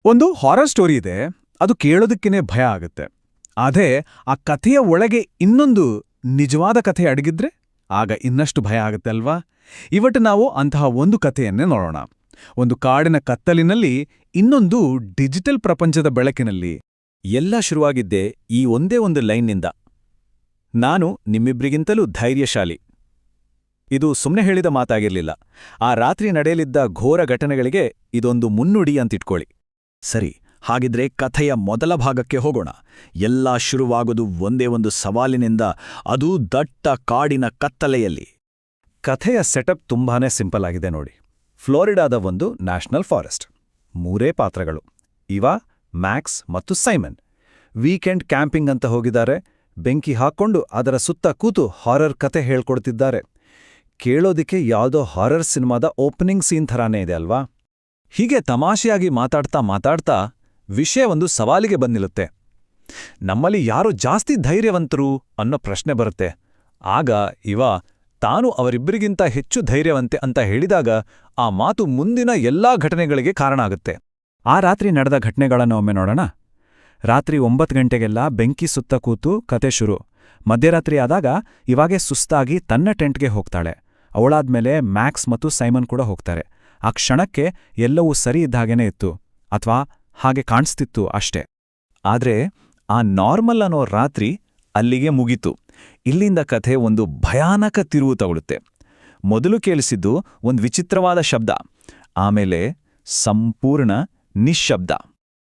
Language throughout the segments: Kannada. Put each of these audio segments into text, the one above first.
ಒಂದು ಹಾರರ್ ಸ್ಟೋರಿ ಇದೆ, ಅದು ಕೇಳೋದಕ್ಕೇನೆ ಭಯ ಆಗುತ್ತೆ. ಆದ್ರೆ ಆ ಕಥೆಯ ಒಳಗೆ ಇನ್ನೊಂದು ನಿಜವಾದ ಕಥೆ ಅಡಗಿದ್ರೆ ಆಗ ಇನ್ನಷ್ಟು ಭಯ ಆಗುತ್ತೆ ಅಲ್ವಾ? ಇವತ್ತು ನಾವು ಅಂತಹ ಒಂದು ಕಥೆಯನ್ನೇ ನೋಡೋಣ. ಒಂದು ಕಾಡಿನ ಕತ್ತಲಿನಲ್ಲಿ, ಇನ್ನೊಂದು ಡಿಜಿಟಲ್ ಪ್ರಪಂಚದ ಬೆಳಕಿನಲ್ಲಿ. ಎಲ್ಲ ಶುರುವಾಗಿದ್ದೇ ಈ ಒಂದೇ ಒಂದು ಲೈನ್ನಿಂದ. ನಾನು ನಿಮ್ಮಿಬ್ರಿಗಿಂತಲೂ ಧೈರ್ಯಶಾಲಿ. ಇದು ಸುಮ್ಮನೆ ಹೇಳಿದ ಮಾತಾಗಿರ್ಲಿಲ್ಲ. ಆ ರಾತ್ರಿ ನಡೆಯಲಿದ್ದ ಘೋರ ಘಟನೆಗಳಿಗೆ ಇದೊಂದು ಮುನ್ನುಡಿ ಅಂತಿಟ್ಕೊಳ್ಳಿ. ಸರಿ, ಹಾಗಿದ್ರೆ ಕಥೆಯ ಮೊದಲ ಭಾಗಕ್ಕೆ ಹೋಗೋಣ. ಎಲ್ಲ ಶುರುವಾಗೋದು ಒಂದೇ ಒಂದು ಸವಾಲಿನಿಂದ, ಅದೂ ದಟ್ಟ ಕಾಡಿನ ಕತ್ತಲೆಯಲ್ಲಿ. ಕಥೆಯ ಸೆಟಪ್ ತುಂಬಾನೇ ಸಿಂಪಲ್ ಆಗಿದೆ ನೋಡಿ. ಫ್ಲೋರಿಡಾದ ಒಂದು ನ್ಯಾಷನಲ್ ಫಾರೆಸ್ಟ್. 3 ಪಾತ್ರಗಳು: ಇವಾ, ಮ್ಯಾಕ್ಸ್ ಮತ್ತು ಸೈಮನ್. ವೀಕೆಂಡ್ ಕ್ಯಾಂಪಿಂಗ್ ಅಂತ ಹೋಗಿದ್ದಾರೆ. ಬೆಂಕಿ ಹಾಕ್ಕೊಂಡು ಅದರ ಸುತ್ತ ಕೂತು ಹಾರರ್ ಕತೆ ಹೇಳ್ಕೊಡ್ತಿದ್ದಾರೆ. ಕೇಳೋದಿಕ್ಕೆ ಯಾವುದೋ ಹಾರರ್ ಸಿನಿಮಾದ ಓಪನಿಂಗ್ ಸೀನ್ ಥರಾನೇ ಇದೆ ಅಲ್ವಾ? ಹೀಗೆ ತಮಾಷೆಯಾಗಿ ಮಾತಾಡ್ತಾ ವಿಷಯ ಒಂದು ಸವಾಲಿಗೆ ಬಂದಿರುತ್ತೆ. ನಮ್ಮಲ್ಲಿ ಯಾರು ಜಾಸ್ತಿ ಧೈರ್ಯವಂತರು ಅನ್ನೋ ಪ್ರಶ್ನೆ ಬರುತ್ತೆ. ಆಗ ಇವಾ ತಾನು ಅವರಿಬ್ಬರಿಗಿಂತ ಹೆಚ್ಚು ಧೈರ್ಯವಂತೆ ಅಂತ ಹೇಳಿದಾಗ ಆ ಮಾತು ಮುಂದಿನ ಎಲ್ಲಾ ಘಟನೆಗಳಿಗೆ ಕಾರಣ ಆಗುತ್ತೆ. ಆ ರಾತ್ರಿ ನಡೆದ ಘಟನೆಗಳನ್ನು ಒಮ್ಮೆ ನೋಡೋಣ. ರಾತ್ರಿ 9 ಗಂಟೆಗೆಲ್ಲ ಬೆಂಕಿ ಸುತ್ತ ಕೂತು ಕತೆ ಶುರು. ಮಧ್ಯರಾತ್ರಿ ಆದಾಗ ಇವಾಗೆ ಸುಸ್ತಾಗಿ ತನ್ನ ಟೆಂಟ್ಗೆ ಹೋಗ್ತಾಳೆ. ಅವಳಾದ್ಮೇಲೆ ಮ್ಯಾಕ್ಸ್ ಮತ್ತು ಸೈಮನ್ ಕೂಡ ಹೋಗ್ತಾರೆ. ಆ ಕ್ಷಣಕ್ಕೆ ಎಲ್ಲವೂ ಸರಿ ಇದ್ದಾಗೇನೆ ಇತ್ತು, ಅಥವಾ ಹಾಗೆ ಕಾಣಿಸ್ತಿತ್ತು ಅಷ್ಟೇ. ಆದ್ರೆ ಆ ನಾರ್ಮಲ್ ಅನ್ನೋ ರಾತ್ರಿ ಅಲ್ಲಿಗೆ ಮುಗೀತು. ಇಲ್ಲಿಂದ ಕಥೆ ಒಂದು ಭಯಾನಕ ತಿರುವು ತಗೊಳುತ್ತೆ. ಮೊದಲು ಕೇಳಿಸಿದ್ದು ಒಂದು ವಿಚಿತ್ರವಾದ ಶಬ್ದ, ಆಮೇಲೆ ಸಂಪೂರ್ಣ ನಿಶ್ಶಬ್ದ.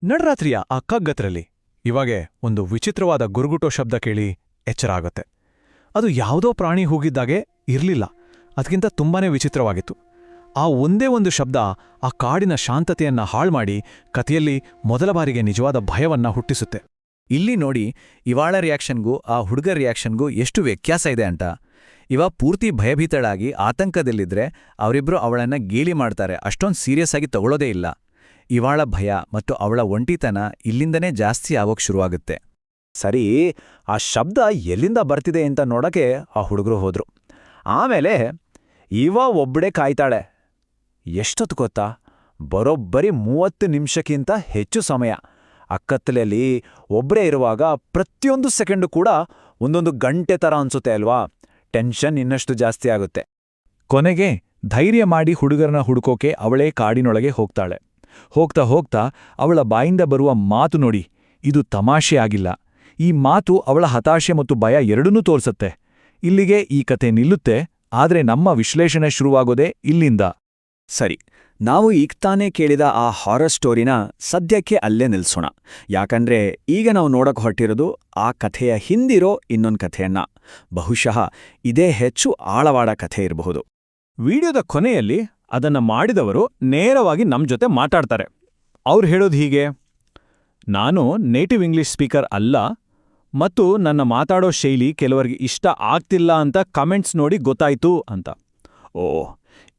ನಡ್ರಾತ್ರಿಯ ಆ ಕಗ್ಗತ್ತರಲ್ಲಿ ಇವಾಗೆ ಒಂದು ವಿಚಿತ್ರವಾದ ಗುರುಗುಟೋ ಶಬ್ದ ಕೇಳಿ ಎಚ್ಚರ ಆಗುತ್ತೆ. ಅದು ಯಾವುದೋ ಪ್ರಾಣಿ ಹೋಗಿದ್ದಾಗೆ ಇರಲಿಲ್ಲ, ಅದಕ್ಕಿಂತ ತುಂಬಾನೇ ವಿಚಿತ್ರವಾಗಿತ್ತು. ಆ ಒಂದೇ ಒಂದು ಶಬ್ದ ಆ ಕಾಡಿನ ಶಾಂತತೆಯನ್ನ ಹಾಳ್ಮಾಡಿ ಕಥೆಯಲ್ಲಿ ಮೊದಲ ಬಾರಿಗೆ ನಿಜವಾದ ಭಯವನ್ನ ಹುಟ್ಟಿಸುತ್ತೆ. ಇಲ್ಲಿ ನೋಡಿ, ಇವಾಳ ರಿಯಾಕ್ಷನ್ಗೂ ಆ ಹುಡುಗರ ರಿಯಾಕ್ಷನ್ಗೂ ಎಷ್ಟು ವ್ಯತ್ಯಾಸ ಇದೆ ಅಂತ. ಇವ ಪೂರ್ತಿ ಭಯಭೀತಳಾಗಿ ಆತಂಕದಲ್ಲಿದ್ರೆ ಅವರಿಬ್ರು ಅವಳನ್ನ ಗೇಲಿ ಮಾಡ್ತಾರೆ, ಅಷ್ಟೊಂದು ಸೀರಿಯಸ್ ಆಗಿ ತಗೊಳ್ಳೋದೇ ಇಲ್ಲ. ಇವಾಳ ಭಯ ಮತ್ತು ಅವಳ ಒಂಟಿತನ ಇಲ್ಲಿಂದನೇ ಜಾಸ್ತಿ ಆಗೋಕ್ ಶುರುವಾಗುತ್ತೆ. ಸರಿ, ಆ ಶಬ್ದ ಎಲ್ಲಿಂದ ಬರ್ತಿದೆ ಅಂತ ನೋಡಕ್ಕೆ ಆ ಹುಡುಗರು ಹೋದ್ರು. ಆಮೇಲೆ ಇವ ಒಬ್ಬಳೇ ಕಾಯ್ತಾಳೆ. ಎಷ್ಟೊತ್ತು ಗೊತ್ತಾ? ಬರೋಬ್ಬರಿ 30 ನಿಮಿಷಕ್ಕಿಂತ ಹೆಚ್ಚು ಸಮಯ. ಅಕ್ಕತ್ತಲೆಯಲ್ಲಿ ಒಬ್ಬರೇ ಇರುವಾಗ ಪ್ರತಿಯೊಂದು ಸೆಕೆಂಡು ಕೂಡ ಒಂದೊಂದು ಗಂಟೆ ಥರ ಅನ್ಸುತ್ತೆ ಅಲ್ವಾ? ಟೆನ್ಷನ್ ಇನ್ನಷ್ಟು ಜಾಸ್ತಿ ಆಗುತ್ತೆ. ಕೊನೆಗೆ ಧೈರ್ಯ ಮಾಡಿ ಹುಡುಗರನ್ನ ಹುಡುಕೋಕೆ ಅವಳೇ ಕಾಡಿನೊಳಗೆ ಹೋಗ್ತಾಳೆ. ಹೋಗ್ತಾ ಅವಳ ಬಾಯಿಂದ ಬರುವ ಮಾತು ನೋಡಿ, ಇದು ತಮಾಷೆ ಆಗಿಲ್ಲ. ಈ ಮಾತು ಅವಳ ಹತಾಶೆ ಮತ್ತು ಭಯ ಎರಡನ್ನೂ ತೋರಿಸುತ್ತೆ. ಇಲ್ಲಿಗೆ ಈ ಕತೆ ನಿಲ್ಲುತ್ತೆ, ಆದ್ರೆ ನಮ್ಮ ವಿಶ್ಲೇಷಣೆ ಶುರುವಾಗೋದೇ ಇಲ್ಲಿಂದ. ಸರಿ, ನಾವು ಈಗ ತಾನೇ ಕೇಳಿದ ಆ ಹಾರರ್ ಸ್ಟೋರಿನ ಸದ್ಯಕ್ಕೆ ಅಲ್ಲೇ ನಿಲ್ಸೋಣ. ಯಾಕಂದ್ರೆ ಈಗ ನಾವು ನೋಡಕ್ ಹೊರಟಿರೋದು ಆ ಕಥೆಯ ಹಿಂದಿರೋ ಇನ್ನೊಂದು ಕಥೆಯನ್ನ. ಬಹುಶಃ ಇದೇ ಹೆಚ್ಚು ಆಳವಾದ ಕಥೆ ಇರಬಹುದು. ವಿಡಿಯೋದ ಕೊನೆಯಲ್ಲಿ ಅದನ್ನ ಮಾಡಿದವರು ನೇರವಾಗಿ ನಮ್ ಜೊತೆ ಮಾತಾಡ್ತಾರೆ. ಅವ್ರು ಹೇಳೋದು ಹೀಗೆ: ನಾನು ನೇಟಿವ್ ಇಂಗ್ಲಿಷ್ ಸ್ಪೀಕರ್ ಅಲ್ಲ ಮತ್ತು ನನ್ನ ಮಾತಾಡೋ ಶೈಲಿ ಕೆಲವರಿಗೆ ಇಷ್ಟ ಆಗ್ತಿಲ್ಲ ಅಂತ ಕಮೆಂಟ್ಸ್ ನೋಡಿ ಗೊತ್ತಾಯ್ತು ಅಂತ.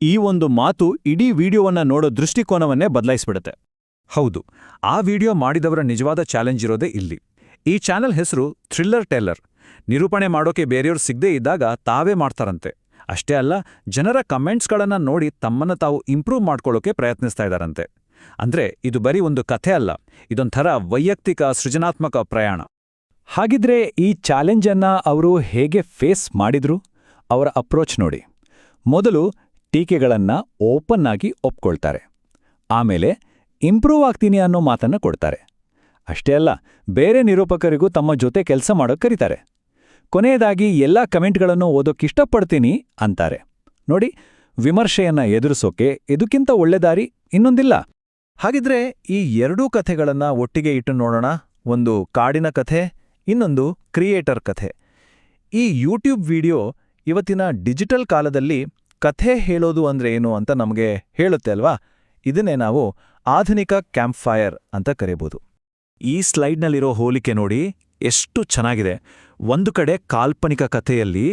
ಈ ಒಂದು ಮಾತು ಇಡೀ ವಿಡಿಯೋವನ್ನ ನೋಡೋ ದೃಷ್ಟಿಕೋನವನ್ನೇ ಬದಲಾಯಿಸ್ಬಿಡುತ್ತೆ. ಹೌದು, ಆ ವಿಡಿಯೋ ಮಾಡಿದವರ ನಿಜವಾದ ಚಾಲೆಂಜ್ ಇರೋದೇ ಇಲ್ಲಿ. ಈ ಚಾನೆಲ್ ಹೆಸರು ಥ್ರಿಲ್ಲರ್ ಟೆಲ್ಲರ್. ನಿರೂಪಣೆ ಮಾಡೋಕೆ ಬೇರೆಯವ್ರು ಸಿಗದೇ ಇದ್ದಾಗ ತಾವೇ ಮಾಡ್ತಾರಂತೆ. ಅಷ್ಟೇ ಅಲ್ಲ, ಜನರ ಕಮೆಂಟ್ಸ್ಗಳನ್ನ ನೋಡಿ ತಮ್ಮನ್ನ ತಾವು ಇಂಪ್ರೂವ್ ಮಾಡ್ಕೊಳ್ಳೋಕೆ ಪ್ರಯತ್ನಿಸ್ತಾ ಇದ್ದಾರಂತೆ. ಅಂದ್ರೆ ಇದು ಬರೀ ಒಂದು ಕಥೆ ಅಲ್ಲ, ಇದೊಂಥರ ವೈಯಕ್ತಿಕ ಸೃಜನಾತ್ಮಕ ಪ್ರಯಾಣ. ಹಾಗಿದ್ರೆ ಈ ಚಾಲೆಂಜನ್ನ ಅವರು ಹೇಗೆ ಫೇಸ್ ಮಾಡಿದ್ರು? ಅವರ ಅಪ್ರೋಚ್ ನೋಡಿ. ಮೊದಲು ಟೀಕೆಗಳನ್ನ ಓಪನ್ ಆಗಿ ಒಪ್ಕೊಳ್ತಾರೆ. ಆಮೇಲೆ ಇಂಪ್ರೂವ್ ಆಗ್ತೀನಿ ಅನ್ನೋ ಮಾತನ್ನ ಕೊಡ್ತಾರೆ. ಅಷ್ಟೇ ಅಲ್ಲ, ಬೇರೆ ನಿರೂಪಕರಿಗೂ ತಮ್ಮ ಜೊತೆ ಕೆಲಸ ಮಾಡೋಕೆ ಕರೀತಾರೆ. ಕೊನೆಯದಾಗಿ ಎಲ್ಲ ಕಮೆಂಟ್ಗಳನ್ನು ಓದೋಕ್ಕಿಷ್ಟಪಡ್ತೀನಿ ಅಂತಾರೆ. ನೋಡಿ, ವಿಮರ್ಶೆಯನ್ನ ಎದುರಿಸೋಕೆ ಇದಕ್ಕಿಂತ ಒಳ್ಳೆ ದಾರಿ ಇನ್ನೊಂದಿಲ್ಲ. ಹಾಗಿದ್ರೆ ಈ ಎರಡೂ ಕಥೆಗಳನ್ನ ಒಟ್ಟಿಗೆ ಇಟ್ಟು ನೋಡೋಣ. ಒಂದು ಕಾಡಿನ ಕಥೆ, ಇನ್ನೊಂದು ಕ್ರಿಯೇಟರ್ ಕಥೆ. ಈ ಯೂಟ್ಯೂಬ್ ವಿಡಿಯೋ ಇವತ್ತಿನ ಡಿಜಿಟಲ್ ಕಾಲದಲ್ಲಿ ಕಥೆ ಹೇಳೋದು ಅಂದ್ರೆ ಏನು ಅಂತ ನಮಗೆ ಹೇಳುತ್ತೆ ಅಲ್ವಾ? ಇದನ್ನೇ ನಾವು ಆಧುನಿಕ ಕ್ಯಾಂಪ್ ಫೈರ್ ಅಂತ ಕರೀಬೋದು. ಈ ಸ್ಲೈಡ್ನಲ್ಲಿರೋ ಹೋಲಿಕೆ ನೋಡಿ ಎಷ್ಟು ಚೆನ್ನಾಗಿದೆ. ಒಂದು ಕಡೆ ಕಾಲ್ಪನಿಕ ಕಥೆಯಲ್ಲಿ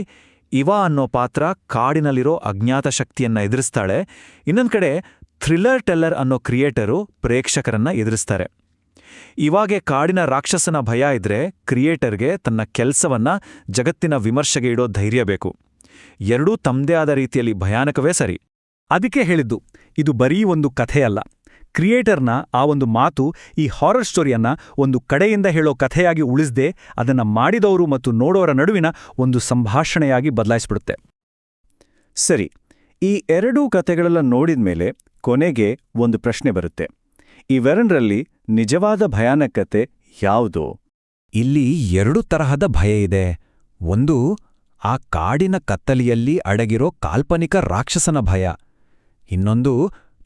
ಇವಾ ಅನ್ನೋ ಪಾತ್ರ ಕಾಡಿನಲ್ಲಿರೋ ಅಜ್ಞಾತ ಶಕ್ತಿಯನ್ನ ಎದುರಿಸ್ತಾಳೆ. ಇನ್ನೊಂದು ಕಡೆ ಥ್ರಿಲ್ಲರ್ ಟೆಲ್ಲರ್ ಅನ್ನೋ ಕ್ರಿಯೇಟರು ಪ್ರೇಕ್ಷಕರನ್ನ ಎದುರಿಸ್ತಾರೆ. ಇವಾಗೆ ಕಾಡಿನ ರಾಕ್ಷಸನ ಭಯ ಇದ್ರೆ, ಕ್ರಿಯೇಟರ್ಗೆ ತನ್ನ ಕೆಲಸವನ್ನ ಜಗತ್ತಿನ ವಿಮರ್ಶೆಗೆ ಇಡೋ ಧೈರ್ಯ ಬೇಕು. ಎರಡೂ ತಮ್ಮದೇ ಆದ ರೀತಿಯಲ್ಲಿ ಭಯಾನಕವೇ ಸರಿ. ಅದಕ್ಕೆ ಹೇಳಿದ್ದು, ಇದು ಬರೀ ಒಂದು ಕಥೆಯಲ್ಲ, ಕ್ರಿಯೇಟರ್ನ ಆ ಒಂದು ಮಾತು ಈ ಹಾರರ್ ಸ್ಟೋರಿಯನ್ನ ಒಂದು ಕಡೆಯಿಂದ ಹೇಳೋ ಕಥೆಯಾಗಿ ಉಳಿಸದೆ ಅದನ್ನ ಮಾಡಿದವರು ಮತ್ತು ನೋಡೋರ ನಡುವಿನ ಒಂದು ಸಂಭಾಷಣೆಯಾಗಿ ಬದಲಾಯಿಸ್ಬಿಡುತ್ತೆ. ಸರಿ, ಈ ಎರಡೂ ಕಥೆಗಳೆಲ್ಲ ನೋಡಿದ್ಮೇಲೆ ಕೊನೆಗೆ ಒಂದು ಪ್ರಶ್ನೆ ಬರುತ್ತೆ. ಇವೆರಡರಲ್ಲಿ ನಿಜವಾದ ಭಯಾನಕತೆ ಯಾವುದೋ? ಇಲ್ಲಿ ಎರಡು ತರಹದ ಭಯ ಇದೆ. ಒಂದು, ಆ ಕಾಡಿನ ಕತ್ತಲಿಯಲ್ಲಿ ಅಡಗಿರೋ ಕಾಲ್ಪನಿಕ ರಾಕ್ಷಸನ ಭಯ. ಇನ್ನೊಂದು,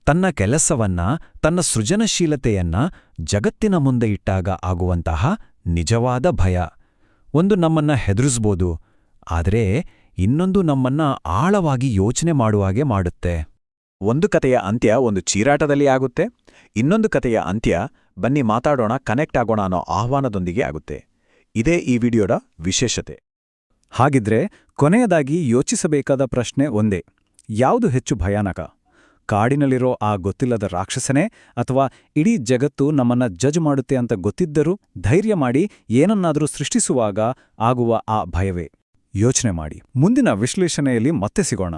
ತನ್ನ ಕೆಲಸವನ್ನ, ತನ್ನ ಸೃಜನಶೀಲತೆಯನ್ನ ಜಗತ್ತಿನ ಮುಂದೆ ಇಟ್ಟಾಗ ಆಗುವಂತಹ ನಿಜವಾದ ಭಯ. ಒಂದು ನಮ್ಮನ್ನ ಹೆದರಿಸ್ಬೋದು, ಆದರೆ ಇನ್ನೊಂದು ನಮ್ಮನ್ನ ಆಳವಾಗಿ ಯೋಚನೆ ಮಾಡುವಾಗೆ ಮಾಡುತ್ತೆ. ಒಂದು ಕಥೆಯ ಅಂತ್ಯ ಒಂದು ಚೀರಾಟದಲ್ಲಿ ಆಗುತ್ತೆ, ಇನ್ನೊಂದು ಕಥೆಯ ಅಂತ್ಯ ಬನ್ನಿ ಮಾತಾಡೋಣ, ಕನೆಕ್ಟ್ ಆಗೋಣ ಅನ್ನೋ ಆಹ್ವಾನದೊಂದಿಗೆ ಆಗುತ್ತೆ. ಇದೇ ಈ ವಿಡಿಯೋದ ವಿಶೇಷತೆ. ಹಾಗಿದ್ರೆ ಕೊನೆಯದಾಗಿ ಯೋಚಿಸಬೇಕಾದ ಪ್ರಶ್ನೆ ಒಂದೇ: ಯಾವುದು ಹೆಚ್ಚು ಭಯಾನಕ? ಕಾಡಿನಲ್ಲಿರೋ ಆ ಗೊತ್ತಿಲ್ಲದ ರಾಕ್ಷಸನೇ, ಅಥವಾ ಇಡೀ ಜಗತ್ತು ನಮ್ಮನ್ನ ಜಡ್ಜ್ ಮಾಡುತ್ತೆ ಅಂತ ಗೊತ್ತಿದ್ದರೂ ಧೈರ್ಯ ಮಾಡಿ ಏನನ್ನಾದರೂ ಸೃಷ್ಟಿಸುವಾಗ ಆಗುವ ಆ ಭಯವೇ? ಯೋಚನೆ ಮಾಡಿ. ಮುಂದಿನ ವಿಶ್ಲೇಷಣೆಯಲ್ಲಿ ಮತ್ತೆ ಸಿಗೋಣ.